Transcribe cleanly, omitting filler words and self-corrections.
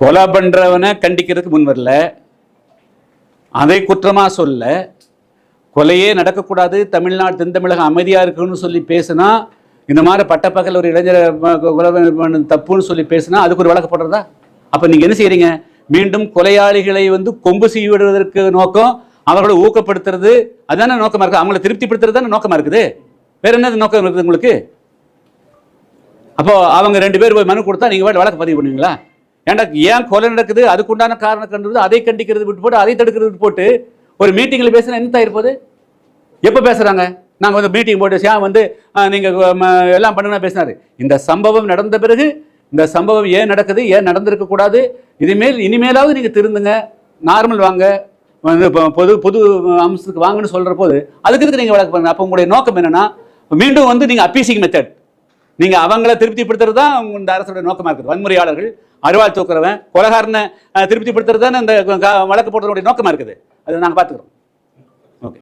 கொலை பண்றவனை கண்டிக்கிறதுக்கு முன் வரல, அதை குற்றமா சொல்ல, கொலையே நடக்கக்கூடாது, தமிழ்நாடு தென் தமிழகம் அமைதியா இருக்குன்னு சொல்லி பேசினா, இந்த மாதிரி பட்டப்பகல் ஒரு இளைஞர் கொலை தப்புன்னு சொல்லி பேசினா அதுக்கு ஒரு வழக்கு போடுறதா? அப்ப நீங்க என்ன செய்யறீங்க? மீண்டும் கொலையாளிகளை கொம்பு சீவி விடுவதற்கு நோக்கம், அவர்களை ஊக்கப்படுத்துறது, அதான நோக்கமா இருக்கு. அவங்களை திருப்திப்படுத்துறது தானே நோக்கமா இருக்குது. வேற என்ன நோக்கம் இருக்குது உங்களுக்கு? அப்போ அவங்க 2 பேர் போய் மனு கொடுத்தா நீங்க வழக்கு பதிவு பண்ணுவீங்களா? ஏன்டா ஏன் கொலை நடக்குது, அதுக்குண்டான காரணம் கண்டுபிடிச்சு அதை கண்டிக்கிறது விட்டு போட்டு, அதை தடுக்கிறது விட்டு போட்டு ஒரு மீட்டிங்ல பேசினா என்ன ஆயிருப்போது? எப்ப பேசுறாங்க? நாங்க மீட்டிங் போட்டு நீங்க எல்லாம் பண்ணுங்க பேசினாரு. இந்த சம்பவம் நடந்த பிறகு இந்த சம்பவம் ஏன் நடக்குது, ஏன் நடந்திருக்க கூடாது, இனிமேலாவது நீங்க திருந்துங்க, நார்மல் வாங்க, பொது அம்சத்துக்கு வாங்கன்னு சொல்ற போது அதுக்கு நீங்க வழக்கு பண்ணுங்க. அப்ப உங்களுடைய நோக்கம் என்னன்னா, மீண்டும் நீங்க அப்பீசிங் மெத்தட், நீங்க அவங்களை திருப்திப்படுத்துறது தான் இந்த அரசோட நோக்கமா இருக்குது. வன்முறையாளர்கள், அருவாள் தூக்குறவன், கொலைகாரனை திருப்திப்படுத்துறது தான் இந்த வழக்கு போடுறதுடைய நோக்கமா இருக்குது. அதை நாங்க பாத்துக்கிறோம்.